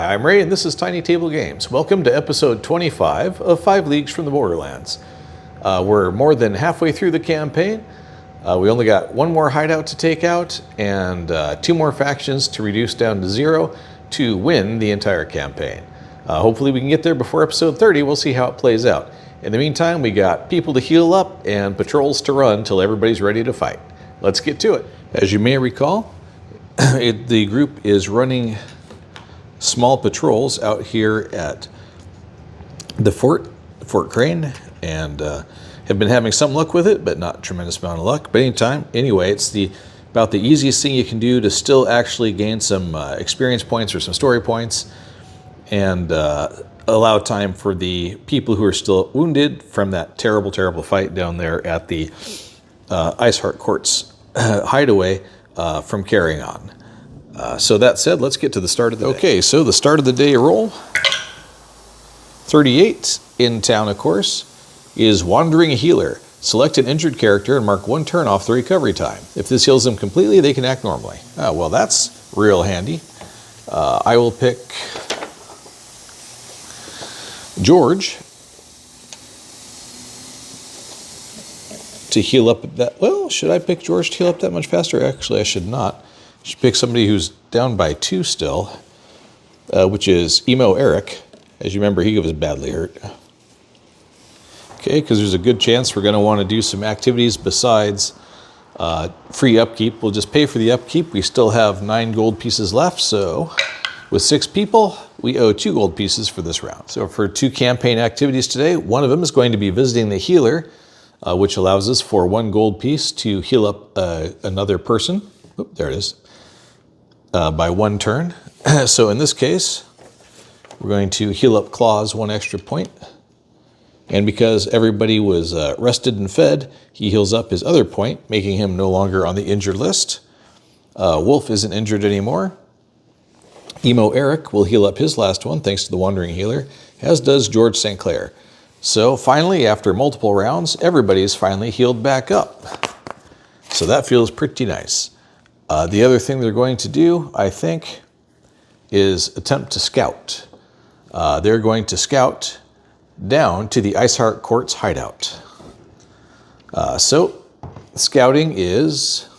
Hi, I'm Ray, and this is TinyTableGames. Welcome to episode 25 of 5 Leagues from the Borderlands. We're more than halfway through the campaign. We only got one more hideout to take out and 2 more factions to reduce down to 0 to win the entire campaign. Hopefully we can get there before episode 30. We'll see how it plays out. In the meantime, we got people to heal up and patrols to run till everybody's ready to fight. Let's get to it. As you may recall, the group is running small patrols out here at the Fort Crane, and have been having some luck with it, but not a tremendous amount of luck. But anyway, it's about the easiest thing you can do to still actually gain some experience points or some story points, and allow time for the people who are still wounded from that terrible, terrible fight down there at the Iceheart Court's hideaway from carrying on. So that said, let's get to the start of the day. Okay, so the start of the day roll, 38 in town, of course, is Wandering Healer. Select an injured character and mark 1 turn off the recovery time. If this heals them completely, they can act normally. Oh, well, that's real handy. I will pick George to heal up that. Well, should I pick George to heal up that much faster? Actually, I should not. I should pick somebody who's down by 2 still, which is Emo Eric. As you remember, he was badly hurt. Okay, because there's a good chance we're going to want to do some activities besides free upkeep. We'll just pay for the upkeep. We still have 9 gold pieces left, so with 6 people, we owe 2 gold pieces for this round. So for 2 campaign activities today, one of them is going to be visiting the healer, which allows us for 1 gold piece to heal up another person. Oop, there it is. By 1 turn. So in this case, we're going to heal up Claws 1 extra point. And because everybody was rested and fed, he heals up his other point, making him no longer on the injured list. Wolf isn't injured anymore. Emo Eric will heal up his last one, thanks to the Wandering Healer, as does George St. Clair. So finally, after multiple rounds, everybody's finally healed back up. So that feels pretty nice. The other thing they're going to do, I think, is attempt to scout. They're going to scout down to the Iceheart Court's hideout. So scouting is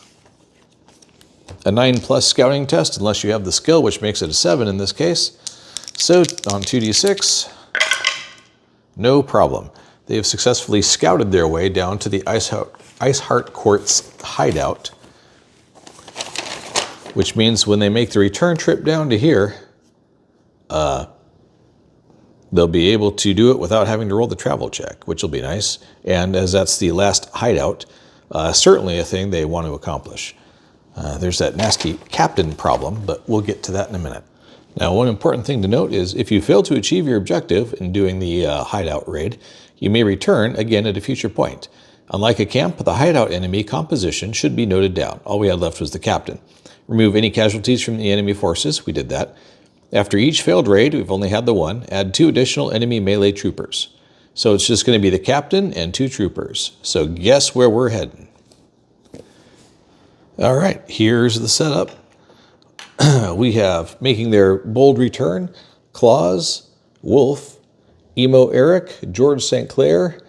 a 9+ scouting test, unless you have the skill, which makes it a 7 in this case. So on 2d6, no problem. They have successfully scouted their way down to the Iceheart Court's hideout, which means when they make the return trip down to here, they'll be able to do it without having to roll the travel check, which will be nice. And as that's the last hideout, certainly a thing they want to accomplish. There's that nasty captain problem, but we'll get to that in a minute. Now, one important thing to note is if you fail to achieve your objective in doing the hideout raid, you may return again at a future point. Unlike a camp, the hideout enemy composition should be noted down. All we had left was the captain. Remove any casualties from the enemy forces. We did that. After each failed raid, we've only had the one. Add 2 additional enemy melee troopers. So it's just going to be the captain and 2 troopers. So guess where we're heading. All right, here's the setup. We have, making their bold return, Claws, Wolf, Emo Eric, George St. Clair,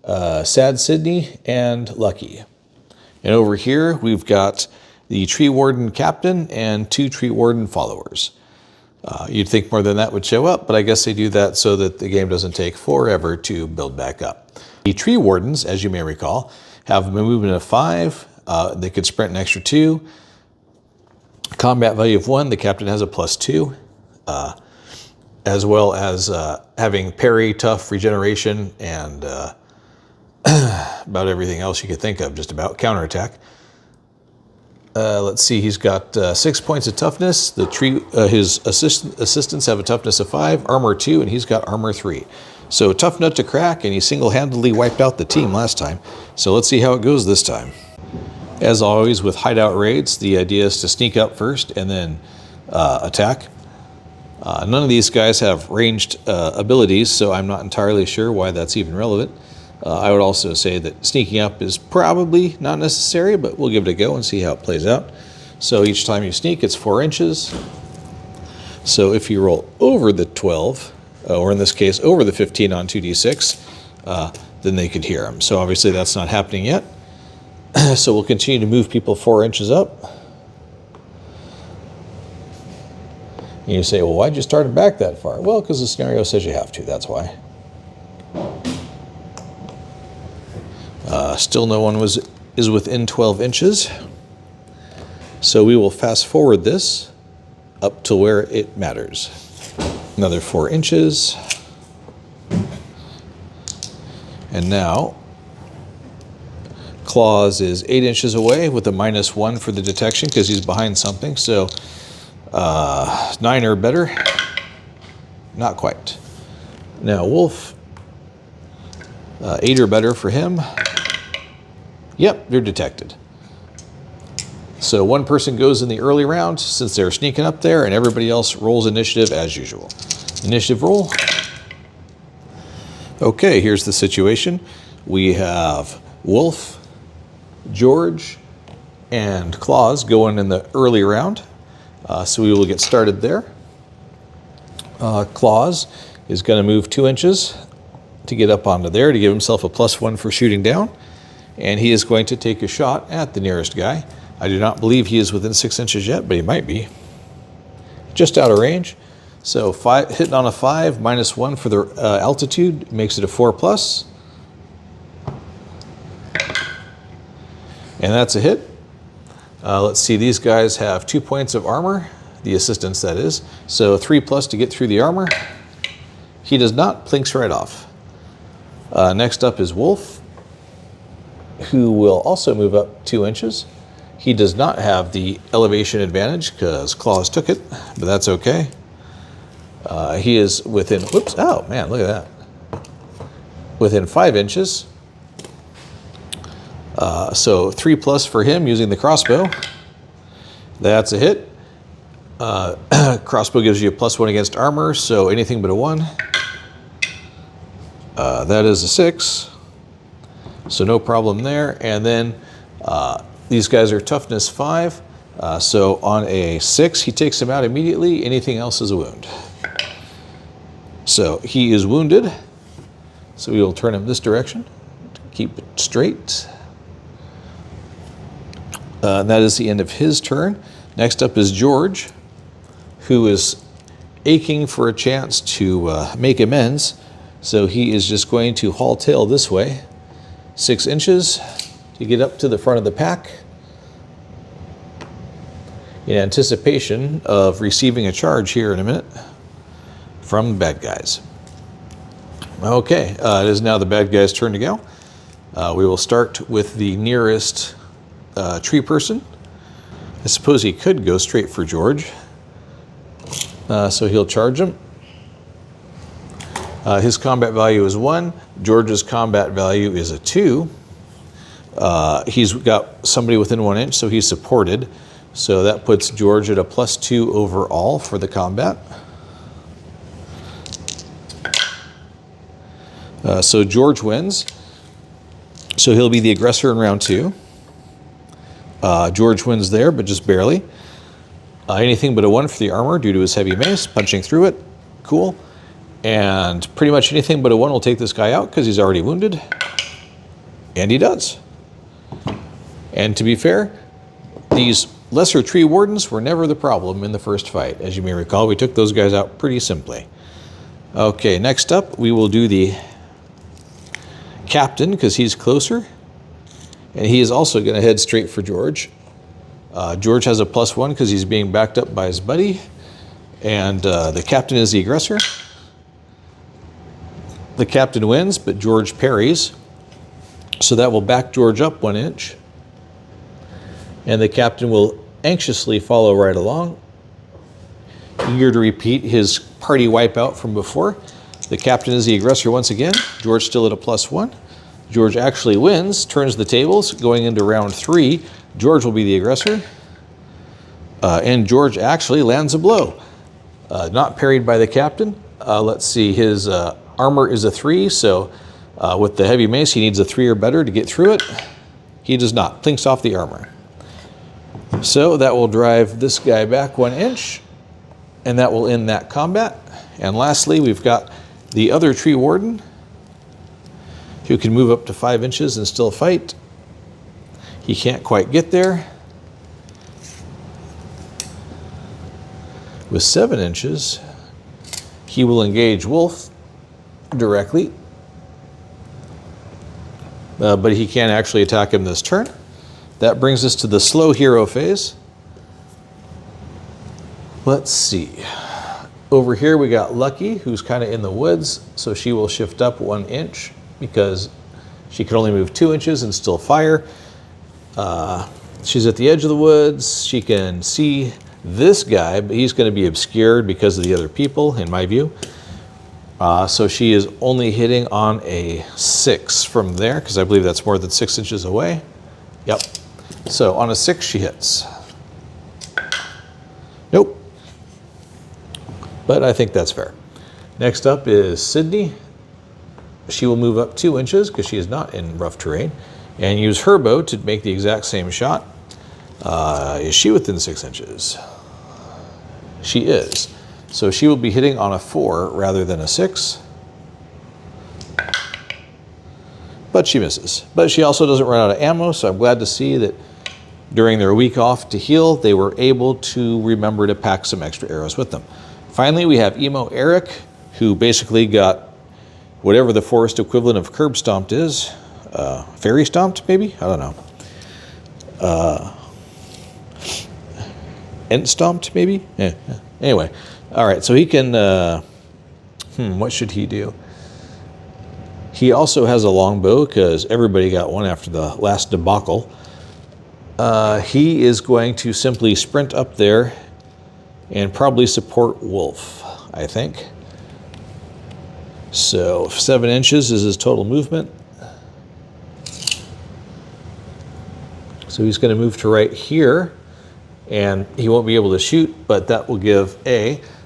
Sad Sydney, and Lucky. And over here, we've got the Tree Warden Captain and 2 Tree Warden followers. You'd think more than that would show up, but I guess they do that so that the game doesn't take forever to build back up. The Tree Wardens, as you may recall, have a movement of 5. They could sprint an extra 2. Combat value of 1. The Captain has a +2. As well as having parry, tough, regeneration, and about everything else you could think of, just about. Counterattack. Let's see, he's got 6 points of toughness. His assistants have a toughness of 5, armor 2, and he's got armor 3. So tough nut to crack, and he single-handedly wiped out the team last time. So let's see how it goes this time. As always with hideout raids, the idea is to sneak up first and then attack. None of these guys have ranged abilities, so I'm not entirely sure why that's even relevant. I would also say that sneaking up is probably not necessary, but we'll give it a go and see how it plays out. So each time you sneak, it's 4 inches. So if you roll over the 12, or in this case, over the 15 on 2d6, then they could hear him. So obviously that's not happening yet. So we'll continue to move people 4 inches up. And you say, well, why'd you start it back that far? Well, because the scenario says you have to, that's why. Still no one is within 12 inches. So we will fast forward this up to where it matters. Another 4 inches. And now, Claus is 8 inches away with a -1 for the detection because he's behind something. So 9 or better. Not quite. Now Wolf, 8 or better for him. Yep, they're detected. So one person goes in the early round since they're sneaking up there, and everybody else rolls initiative as usual. Initiative roll. Okay, here's the situation. We have Wolf, George, and Claus going in the early round. So we will get started there. Claus is going to move 2 inches to get up onto there to give himself a +1 for shooting down. And he is going to take a shot at the nearest guy. I do not believe he is within 6 inches yet, but he might be. Just out of range. So hitting on a 5, -1 for the altitude, makes it a 4+. And that's a hit. Let's see, these guys have 2 points of armor, the assistants that is. So 3+ to get through the armor. He does not, plinks right off. Next up is Wolf, who will also move up 2 inches. He does not have the elevation advantage because Claus took it, but that's okay. He is within, whoops, oh man, look at that. Within 5 inches. So 3+ for him using the crossbow. That's a hit. Crossbow gives you a +1 against armor, so anything but a 1. That is a 6. So no problem there. And then these guys are toughness 5. So on a 6, he takes him out immediately. Anything else is a wound. So he is wounded. So we will turn him this direction to keep it straight. And that is the end of his turn. Next up is George, who is aching for a chance to make amends. So he is just going to haul tail this way, 6 inches to get up to the front of the pack in anticipation of receiving a charge here in a minute from the bad guys. Okay, it is now the bad guys' turn to go. We will start with the nearest tree person. I suppose he could go straight for George. So he'll charge him. His combat value is 1. George's combat value is a 2. He's got somebody within 1 inch, so he's supported. So that puts George at a +2 overall for the combat. So George wins. So he'll be the aggressor in round 2. George wins there, but just barely. Anything but a 1 for the armor due to his heavy mace, punching through it. Cool. And pretty much anything but a 1 will take this guy out because he's already wounded. And he does. And to be fair, these lesser tree wardens were never the problem in the first fight. As you may recall, we took those guys out pretty simply. Okay, next up, we will do the captain because he's closer. And he is also going to head straight for George. George has a +1 because he's being backed up by his buddy. And the captain is the aggressor. The captain wins, but George parries. So that will back George up 1 inch. And the captain will anxiously follow right along, eager to repeat his party wipeout from before. The captain is the aggressor once again. George still at a +1. George actually wins, turns the tables, going into round 3. George will be the aggressor. And George actually lands a blow. Not parried by the captain. Let's see, his armor is a 3, so with the heavy mace, he needs a 3 or better to get through it. He does not, plinks off the armor. So that will drive this guy back 1 inch. And that will end that combat. And lastly, we've got the other tree warden, who can move up to 5 inches and still fight. He can't quite get there. With 7 inches, he will engage Wolf directly, but he can't actually attack him this turn. That brings us to the slow hero phase. Let's see. Over here we got Lucky, who's kind of in the woods, so she will shift up 1 inch because she can only move 2 inches and still fire. She's at the edge of the woods. She can see this guy, but he's going to be obscured because of the other people, in my view. So she is only hitting on a 6 from there, because I believe that's more than 6 inches away. Yep. So on a 6, she hits. Nope. But I think that's fair. Next up is Sydney. She will move up 2 inches because she is not in rough terrain, and use her bow to make the exact same shot. Is she within 6 inches? She is. So she will be hitting on a 4 rather than a 6. But she misses. But she also doesn't run out of ammo, so I'm glad to see that during their week off to heal, they were able to remember to pack some extra arrows with them. Finally, we have Emo Eric, who basically got whatever the forest equivalent of curb stomped is. Fairy stomped, maybe? I don't know. Ent stomped, maybe? Yeah. Anyway, all right, so he can, what should he do? He also has a longbow because everybody got one after the last debacle. He is going to simply sprint up there and probably support Wolf, I think. So 7 inches is his total movement. So he's going to move to right here, and he won't be able to shoot, but that will give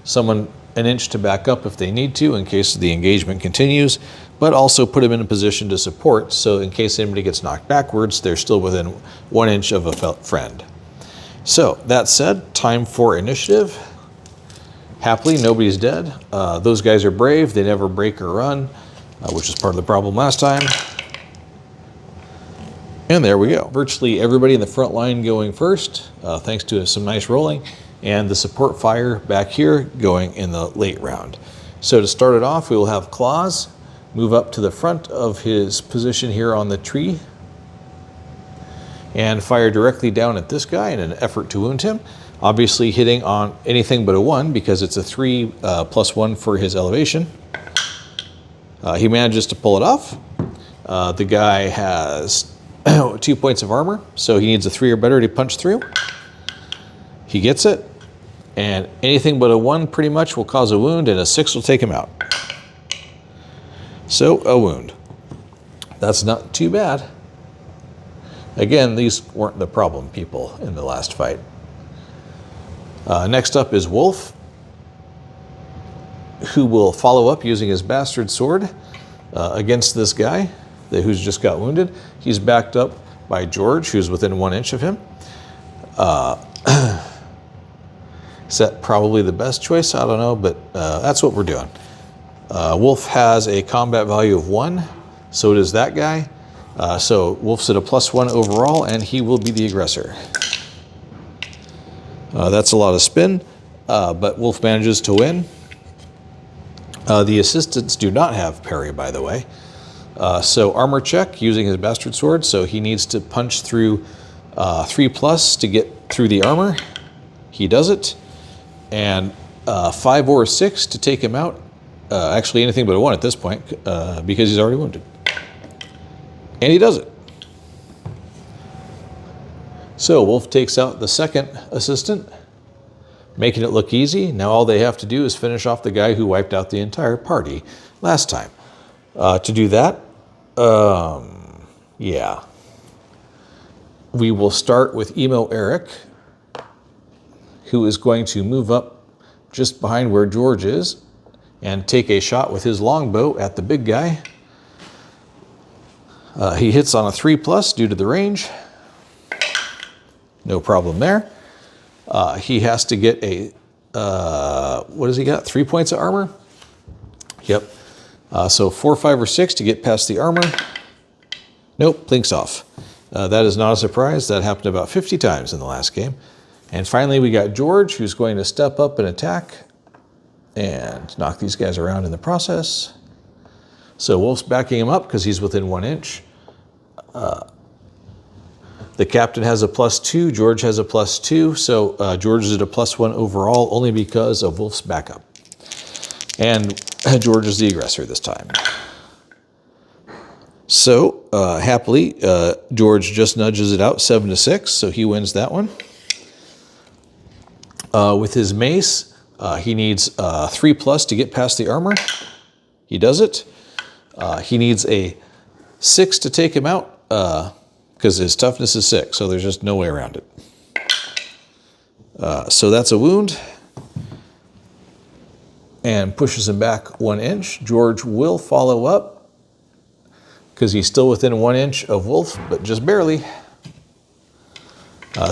someone an inch to back up if they need to in case the engagement continues, but also put him in a position to support, so in case anybody gets knocked backwards, they're still within 1 inch of a friend. So that said, time for initiative. Happily, nobody's dead. Those guys are brave. They never break or run, which is part of the problem last time. And there we go. Virtually everybody in the front line going first, thanks to some nice rolling, and the support fire back here going in the late round. So to start it off, we will have Claus move up to the front of his position here on the tree and fire directly down at this guy in an effort to wound him. Obviously hitting on anything but a 1 because it's a 3 plus 1 for his elevation. He manages to pull it off. The guy has 2 points of armor, so he needs a 3 or better to punch through. He gets it, and anything but a 1 pretty much will cause a wound, and a 6 will take him out. So a wound. That's not too bad. Again, these weren't the problem people in the last fight. Next up is Wolf, who will follow up using his bastard sword against this guy who's just got wounded. He's backed up by George, who's within 1 inch of him. Is that probably the best choice? I don't know, but that's what we're doing. Wolf has a combat value of 1, so does that guy. So Wolf's at a +1 overall, and he will be the aggressor. That's a lot of spin, but Wolf manages to win. The assistants do not have parry, by the way. So armor check using his bastard sword, so he needs to punch through 3+ to get through the armor. He does it. And 5 or 6 to take him out. Actually anything but a 1 at this point because he's already wounded. And he does it. So Wolf takes out the second assistant, making it look easy. Now all they have to do is finish off the guy who wiped out the entire party last time. To do that, yeah. We will start with Emo Eric, who is going to move up just behind where George is and take a shot with his longbow at the big guy. He hits on a 3+ due to the range. No problem there. He has to get a what has he got? 3 points of armor? Yep. So 4, 5, or 6 to get past the armor. Nope, blinks off. That is not a surprise. That happened about 50 times in the last game. And finally, we got George, who's going to step up and attack and knock these guys around in the process. So Wolf's backing him up because he's within 1 inch. The captain has a +2, George has a +2, so George is at a +1 overall only because of Wolf's backup. And George is the aggressor this time. So, happily, George just nudges it out 7-6, so he wins that one. With his mace, he needs 3+ to get past the armor. He does it. He needs a 6 to take him out, because his toughness is 6, so there's just no way around it. So that's a wound. And pushes him back 1 inch. George will follow up, because he's still within 1 inch of Wolf, but just barely.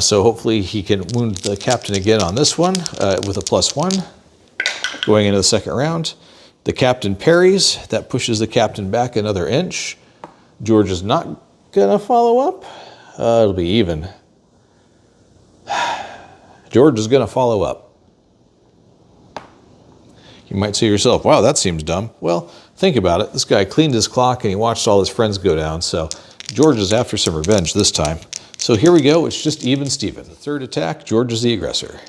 So hopefully he can wound the captain again on this one with a +1. Going into the second round. The captain parries. That pushes the captain back another inch. George is not gonna follow up. It'll be even. George is gonna follow up. You might say to yourself, wow, that seems dumb. Well, think about it. This guy cleaned his clock and he watched all his friends go down. So George is after some revenge this time. So here we go. It's just even Steven. The third attack, George is the aggressor.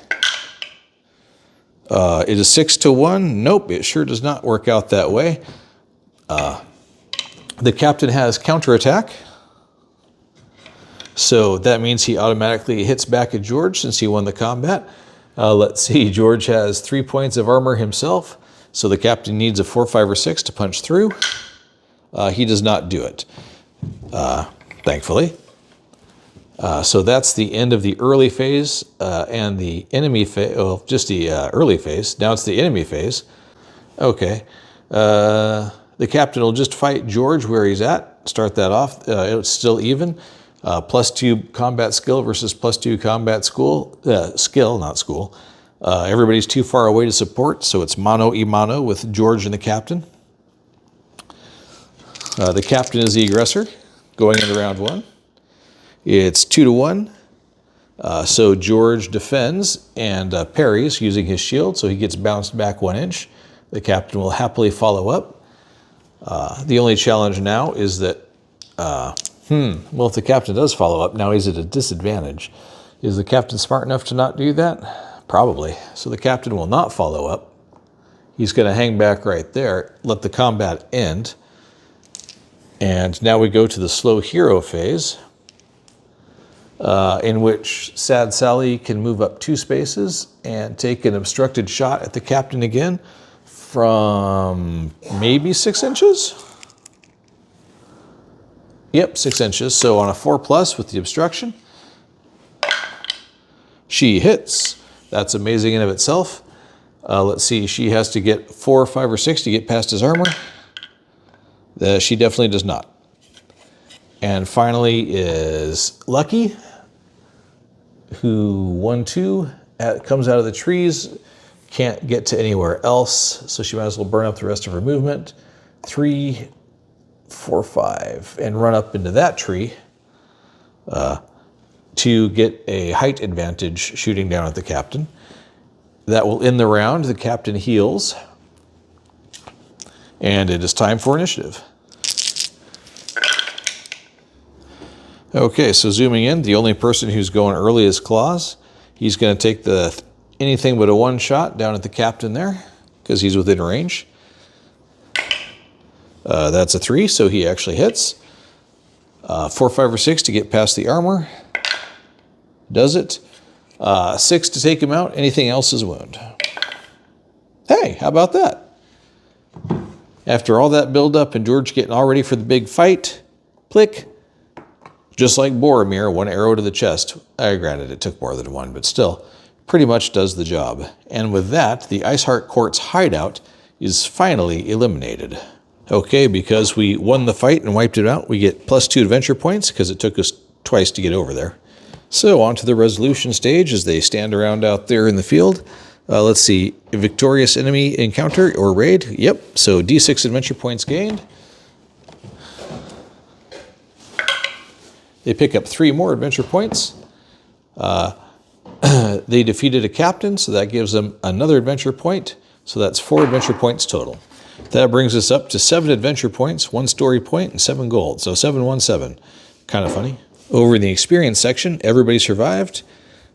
It is 6-1. Nope, it sure does not work out that way. The captain has counterattack. So that means he automatically hits back at George since he won the combat. Let's see, George has 3 points of armor himself, so the captain needs a 4, 5, or 6 to punch through. He does not do it, thankfully. So that's the end of the early phase and the enemy phase, well, just the early phase. Now it's the enemy phase. Okay, the captain will just fight George where he's at, start that off. It's still even. +2 combat skill versus +2 combat skill, not school. Everybody's too far away to support, so it's mano a mano with George and the captain. The captain is the aggressor going into round 1. It's 2-1. So George defends and parries using his shield, so he gets bounced back 1 inch. The captain will happily follow up. The only challenge now is that well, if the captain does follow up, now he's at a disadvantage. Is the captain smart enough to not do that? Probably. So the captain will not follow up. He's going to hang back right there, let the combat end. And now we go to the slow hero phase, in which Sad Sally can move up 2 spaces and take an obstructed shot at the captain again from maybe 6 inches? Yep, 6 inches. So on a 4+ with the obstruction, she hits. That's amazing in of itself. Let's see, she has to get 4, 5, or 6 to get past his armor. She definitely does not. And finally is Lucky, who 1-2 comes out of the trees, can't get to anywhere else, so she might as well burn up the rest of her movement. 3, 4, 5, and run up into that tree to get a height advantage shooting down at the captain. That will end the round. The captain heals. And it is time for initiative. Okay, so zooming in, the only person who's going early is Claus. He's going to take the anything but a 1 shot down at the captain there, because he's within range. That's a 3, so he actually hits. 4, 5, or 6 to get past the armor. Does it. 6 to take him out. Anything else is a wound. Hey, how about that? After all that build-up and George getting all ready for the big fight, click. Just like Boromir, 1 arrow to the chest. Granted, it took more than 1, but still, pretty much does the job. And with that, the Iceheart Court's hideout is finally eliminated. Okay, because we won the fight and wiped it out, we get +2 adventure points because it took us twice to get over there. So on to the resolution stage as they stand around out there in the field. Let's see, victorious enemy encounter or raid. Yep, so D6 adventure points gained. They pick up 3 more adventure points. They defeated a captain, so that gives them another adventure point. So that's 4 adventure points total. That brings us up to 7 adventure points, 1 story point, and 7 gold. So 717. Kind of funny. Over in the experience section, everybody survived.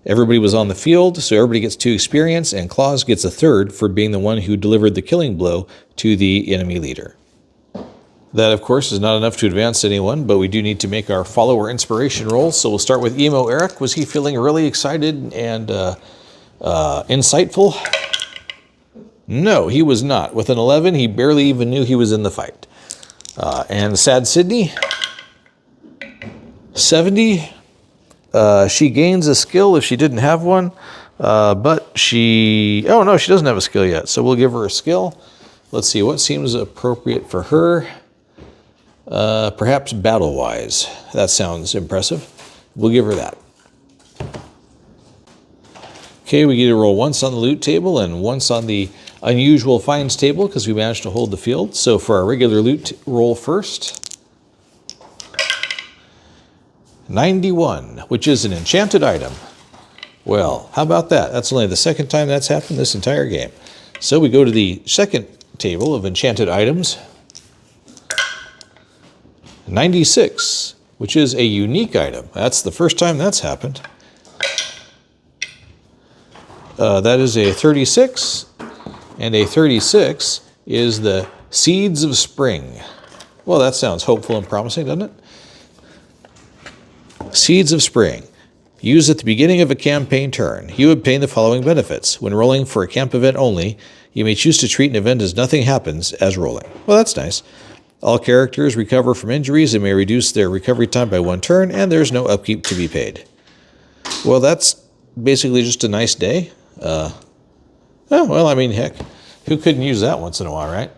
Everybody was on the field, so everybody gets 2 experience, and Claus gets a 3rd for being the one who delivered the killing blow to the enemy leader. That, of course, is not enough to advance anyone, but we do need to make our follower inspiration roll. So we'll start with Emo Eric. Was he feeling really excited and insightful? No, he was not. With an 11, he barely even knew he was in the fight. And Sad Sydney, 70. She gains a skill if she didn't have one, but she... Oh, no, she doesn't have a skill yet, so we'll give her a skill. Let's see, what seems appropriate for her? Perhaps battle-wise. That sounds impressive. We'll give her that. Okay, we get to roll once on the loot table and once on the unusual finds table because we managed to hold the field. So for our regular loot roll first, 91, which is an enchanted item. Well, how about that? That's only the 2nd time that's happened this entire game. So we go to the second table of enchanted items. 96, which is a unique item. That's the first time that's happened. That is a 36, and a 36 is the Seeds of Spring. Well, that sounds hopeful and promising, doesn't it? Seeds of Spring. Used at the beginning of a campaign turn. You obtain the following benefits. When rolling for a camp event only, you may choose to treat an event as nothing happens as rolling. Well, that's nice. All characters recover from injuries and may reduce their recovery time by 1 turn, and there's no upkeep to be paid. Well, that's basically just a nice day. Oh, well, I mean, heck, who couldn't use that once in a while, right?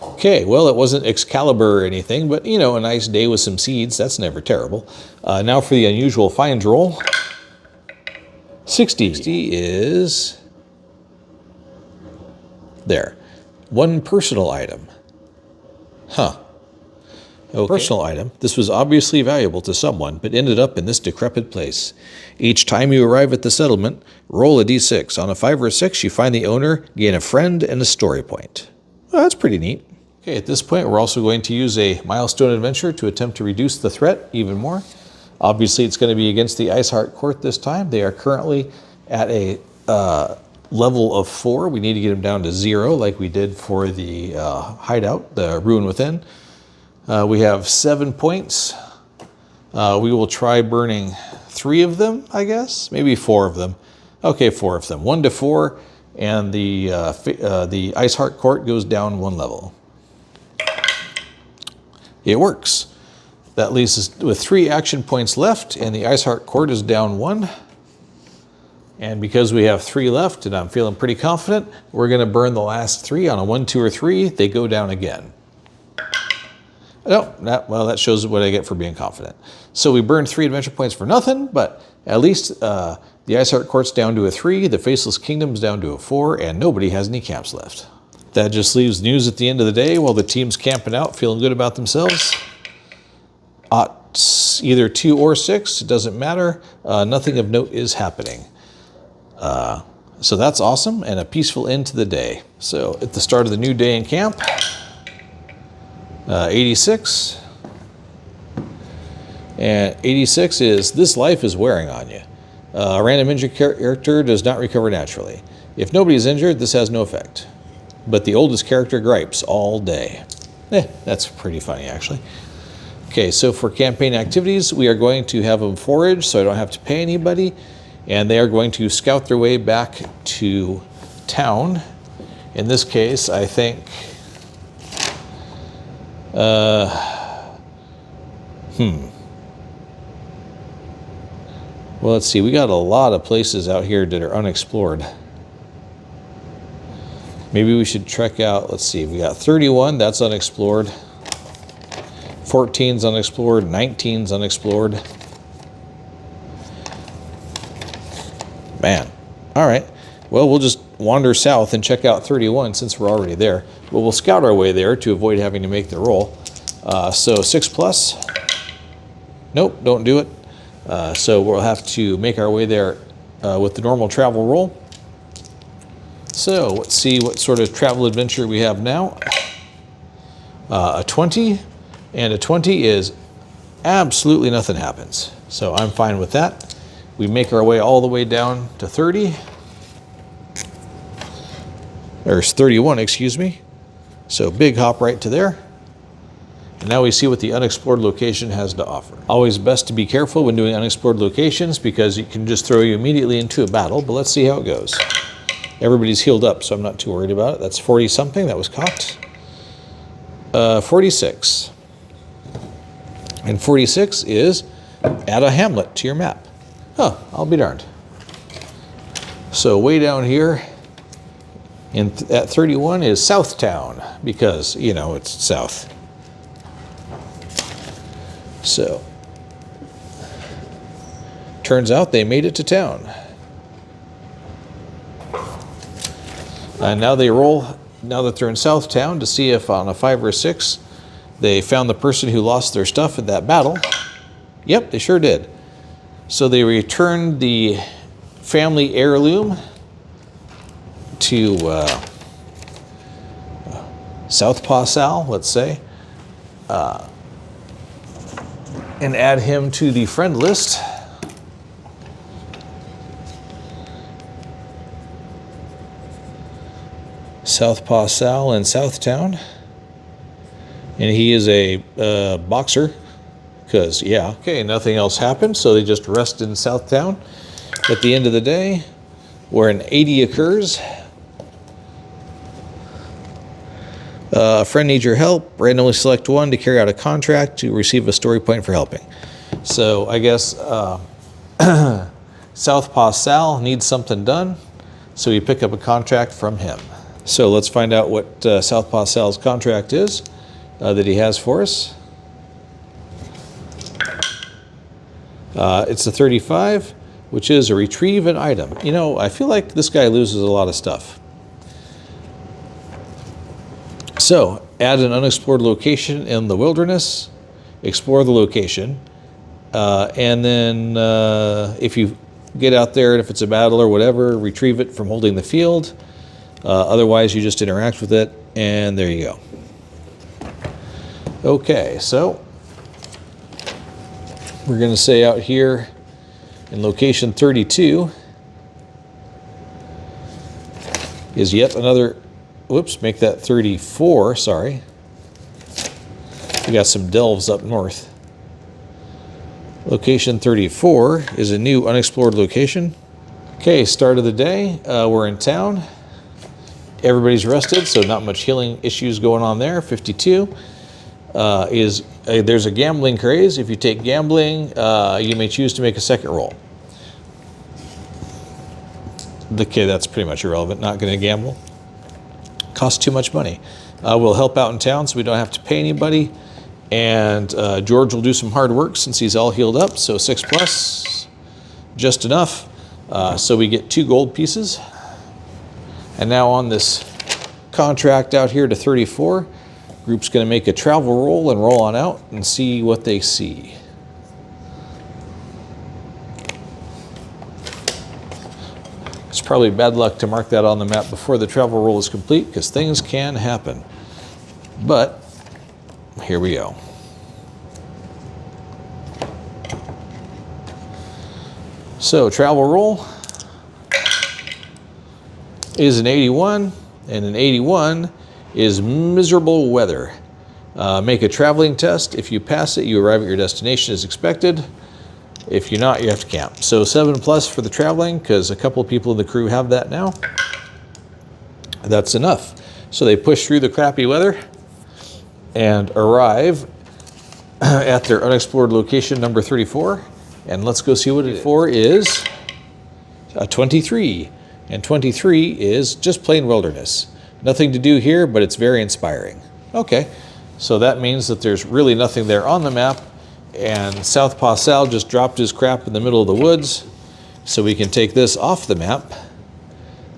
Okay, well, it wasn't Excalibur or anything, but, you know, a nice day with some seeds, that's never terrible. Now for the unusual finds roll. 60 is... there. 1 personal item. Huh. Okay. Personal item. This was obviously valuable to someone, but ended up in this decrepit place. Each time you arrive at the settlement, roll a d6. On a 5 or a 6, you find the owner, gain a friend, and a story point. Well, that's pretty neat. Okay, at this point, we're also going to use a milestone adventure to attempt to reduce the threat even more. Obviously, it's going to be against the Iceheart Court this time. They are currently at a level of 4. We need to get them down to 0 like we did for the hideout, the Ruin Within. We have 7 points. We will try burning 3 of them, I guess. Maybe 4 of them. Okay, 4 of them. 1 to 4, and the Iceheart Court goes down 1 level. It works. That leaves us with 3 action points left, and the Iceheart Court is down 1. And because we have 3 left, and I'm feeling pretty confident, we're going to burn the last 3 on a 1, 2, or 3. They go down again. No, well, that shows what I get for being confident. So we burned 3 adventure points for nothing, but at least the Iceheart Court's down to a 3, the Faceless Kingdom's down to a 4, and nobody has any camps left. That just leaves news at the end of the day while the team's camping out, feeling good about themselves. Either 2 or 6, it doesn't matter. Nothing of note is happening. So that's awesome, and a peaceful end to the day. So at the start of the new day in camp, 86. And 86 is, this life is wearing on you. A random injured character does not recover naturally. If nobody is injured, this has no effect. But the oldest character gripes all day. That's pretty funny, actually. Okay, so for campaign activities, we are going to have them forage, so I don't have to pay anybody. And they are going to scout their way back to town. In this case, I think... Well, let's see. We got a lot of places out here that are unexplored. Maybe we should trek out. Let's see. We got 31. That's unexplored. 14's unexplored. 19's unexplored. Man. All right. Well, we'll just wander south and check out 31 since we're already there. But we'll scout our way there to avoid having to make the roll. So 6 plus. Nope, don't do it. So we'll have to make our way there with the normal travel roll. So let's see what sort of travel adventure we have now. A 20, and a 20 is absolutely nothing happens. So I'm fine with that. We make our way all the way down to 30. There's 31, excuse me. So big hop right to there. And now we see what the unexplored location has to offer. Always best to be careful when doing unexplored locations because it can just throw you immediately into a battle, but let's see how it goes. Everybody's healed up, so I'm not too worried about it. That's 40 something, that was cocked. 46. And 46 is add a hamlet to your map. Huh, I'll be darned. So way down here at 31 is Southtown because, you know, it's south. So, turns out they made it to town. And now they roll, now that they're in Southtown, to see if on a 5 or 6, they found the person who lost their stuff in that battle. Yep, they sure did. So they returned the family heirloom to Southpaw Sal, let's say, and add him to the friend list. Southpaw Sal in Southtown. And he is a boxer, because, yeah. Okay, nothing else happened, so they just rest in Southtown. At the end of the day, where an 80 occurs, a friend needs your help. Randomly select one to carry out a contract to receive a story point for helping. So I guess Southpaw Sal needs something done, so you pick up a contract from him. So let's find out what Southpaw Sal's contract is that he has for us. It's a 35, which is a retrieve an item. You know, I feel like this guy loses a lot of stuff. So, add an unexplored location in the wilderness, explore the location, and then if you get out there and if it's a battle or whatever, retrieve it from holding the field. Otherwise, you just interact with it, and there you go. Okay, so we're going to say out here in location 32 is yet another, whoops, make that 34, sorry. We got some delves up north. Location 34 is a new unexplored location. Okay, start of the day, we're in town. Everybody's rested, so not much healing issues going on there. 52 there's a gambling craze. If you take gambling, you may choose to make a second roll. Okay, that's pretty much irrelevant. Not going to gamble. Costs too much money. We'll help out in town so we don't have to pay anybody. And George will do some hard work since he's all healed up. So 6 plus, just enough. So we get 2 gold pieces. And now on this contract out here to 34, group's going to make a travel roll and roll on out and see what they see. It's probably bad luck to mark that on the map before the travel roll is complete because things can happen. But here we go. So travel roll is an 81, and an 81 is miserable weather. Make a traveling test. If you pass it, you arrive at your destination as expected. If you're not, you have to camp. So 7 plus for the traveling, because a couple of people in the crew have that now. That's enough. So they push through the crappy weather and arrive at their unexplored location number 34. And let's go see what it is. A 23. And 23 is just plain wilderness. Nothing to do here, but it's very inspiring. Okay, so that means that there's really nothing there on the map, and Southpaw Sal just dropped his crap in the middle of the woods, so we can take this off the map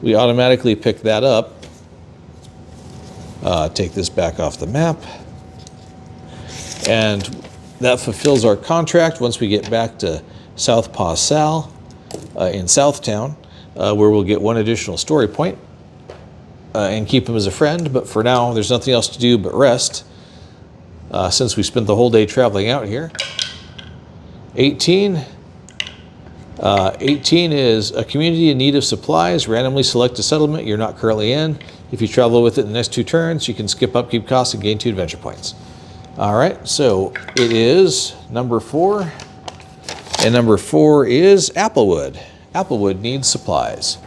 we automatically pick that up. Take this back off the map. And that fulfills our contract once we get back to Southpaw Sal in Southtown, where we'll get one additional story point and keep him as a friend. But for now, there's nothing else to do but rest, since we spent the whole day traveling out here. 18. 18 is a community in need of supplies. Randomly select a settlement you're not currently in. If you travel with it in the next 2 turns, you can skip upkeep costs and gain 2 adventure points. All right, so it is number 4. And number 4 is Applewood. Applewood needs supplies.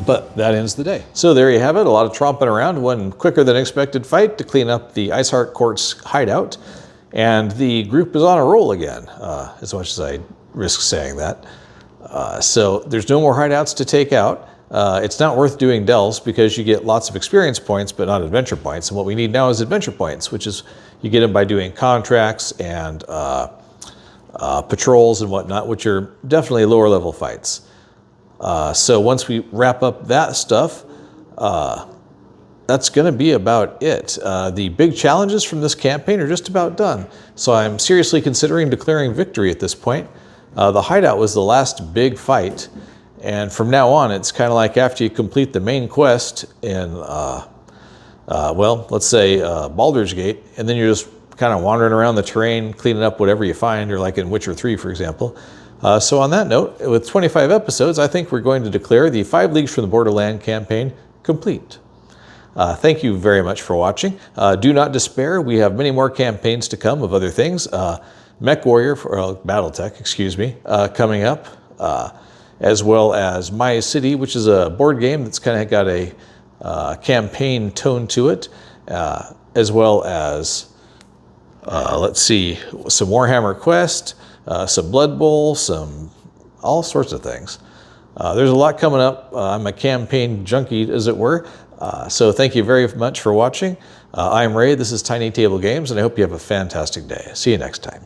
But that ends the day. So there you have it, a lot of tromping around, one quicker than expected fight to clean up the Iceheart Court's hideout. And the group is on a roll again, as much as I risk saying that. So there's no more hideouts to take out. It's not worth doing delves because you get lots of experience points, but not adventure points. And what we need now is adventure points, which is you get them by doing contracts and patrols and whatnot, which are definitely lower level fights. So once we wrap up that stuff, that's going to be about it. The big challenges from this campaign are just about done. So I'm seriously considering declaring victory at this point. The hideout was the last big fight. And from now on, it's kind of like after you complete the main quest in, well, let's say Baldur's Gate, and then you're just kind of wandering around the terrain, cleaning up whatever you find, or like in Witcher 3, for example. So on that note, with 25 episodes, I think we're going to declare the 5 Leagues from the Borderland campaign complete. Thank you very much for watching. Do not despair. We have many more campaigns to come of other things. Mech Warrior, or Battletech, excuse me, coming up, as well as My City, which is a board game that's kind of got a campaign tone to it, as well as, let's see, some Warhammer Quest, some Blood Bowl, some all sorts of things. There's a lot coming up. I'm a campaign junkie, as it were. So thank you very much for watching. I'm Ray, this is Tiny Table Games, and I hope you have a fantastic day. See you next time.